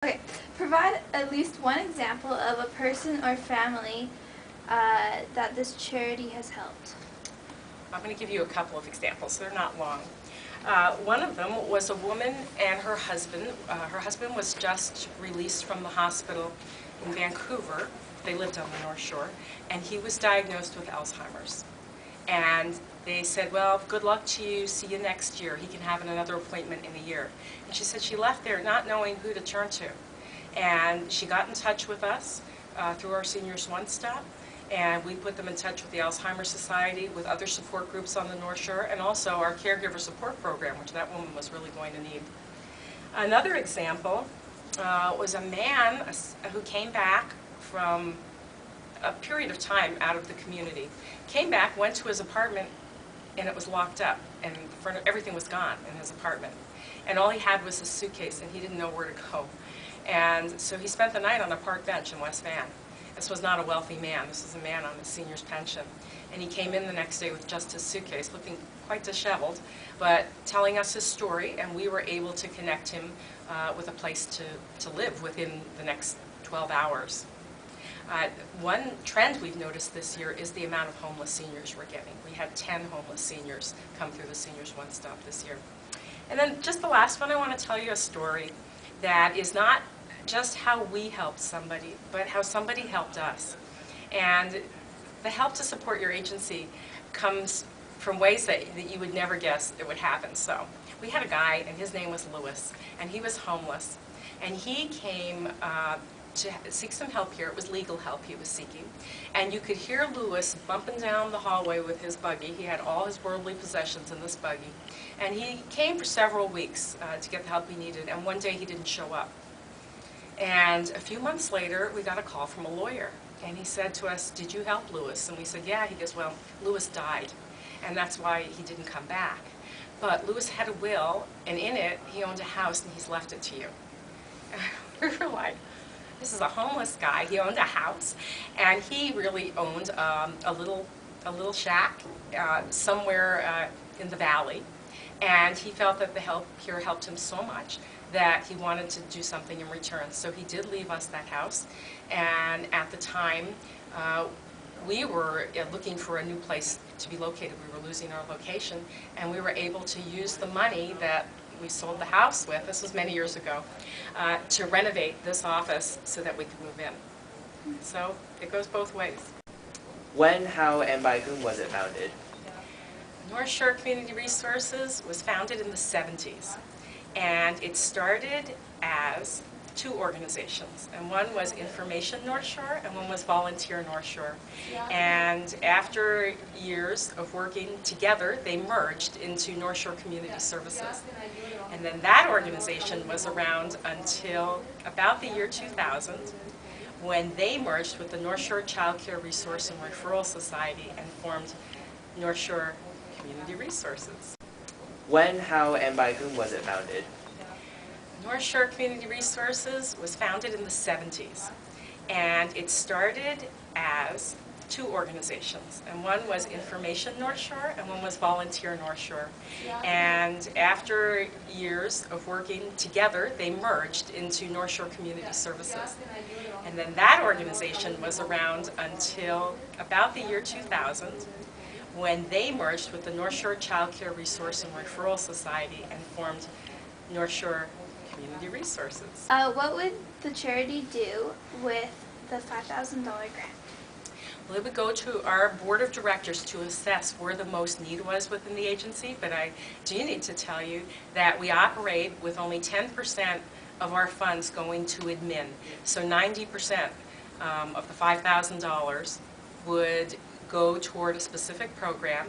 Okay, provide at least one example of a person or family that this charity has helped. I'm going to give you a couple of examples. They're not long. One of them was a woman and her husband. Her husband was just released from the hospital in Vancouver. They lived on the North Shore, and he was diagnosed with Alzheimer's. And they said, well, good luck to you, see you next year. He can have another appointment in a year. And she said she left there not knowing who to turn to. And she got in touch with us through our Seniors One Stop, and we put them in touch with the Alzheimer's Society, with other support groups on the North Shore, and also our caregiver support program, which that woman was really going to need. Another example was a man who came back from a period of time out of the community. Came back, went to his apartment, and it was locked up, and everything was gone in his apartment. And all he had was his suitcase, and he didn't know where to go. And so he spent the night on a park bench in West Van. This was not a wealthy man. This was a man on a senior's pension. And he came in the next day with just his suitcase, looking quite disheveled, but telling us his story, and we were able to connect him with a place to live within the next 12 hours. One trend we've noticed this year is the amount of homeless seniors we're getting. We had 10 homeless seniors come through the Seniors One Stop this year. And then just the last one, I want to tell you a story that is not just how we helped somebody, but how somebody helped us. And the help to support your agency comes from ways that you would never guess it would happen. So we had a guy, and his name was Lewis, and he was homeless. And he came to seek some help here. It was legal help he was seeking. And you could hear Lewis bumping down the hallway with his buggy. He had all his worldly possessions in this buggy. And he came for several weeks to get the help he needed, and one day he didn't show up. And a few months later, we got a call from a lawyer. And he said to us, did you help Lewis? And we said, yeah. He goes, well, Lewis died, and that's why he didn't come back. But Lewis had a will, and in it, he owned a house, and he's left it to you. We were like, this is a homeless guy. He owned a house, and he really owned a little shack somewhere in the valley. And he felt that the help here helped him so much that he wanted to do something in return. So he did leave us that house, and at the time, we were looking for a new place to be located. We were losing our location, and we were able to use the money that we sold the house with, this was many years ago, to renovate this office so that we could move in. So it goes both ways. When, how, and by whom was it founded? North Shore Community Resources was founded in the 70s, and it started as two organizations, and one was Information North Shore and one was Volunteer North Shore. And after years of working together, they merged into North Shore Community Services. And then that organization was around until about the year 2000, when they merged with the North Shore Child Care Resource and Referral Society and formed North Shore Community Resources. When, how, and by whom was it founded? North Shore Community Resources was founded in the 70s, and it started as two organizations, and one was Information North Shore and one was Volunteer North Shore. And after years of working together, they merged into North Shore Community Services. And then that organization was around until about the year 2000, when they merged with the North Shore Child Care Resource and Referral Society and formed North Shore Community Resources. What would the charity do with the $5,000 grant? Well, it would go to our board of directors to assess where the most need was within the agency, but I do need to tell you that we operate with only 10% of our funds going to admin. So 90% of the $5,000 would go toward a specific program.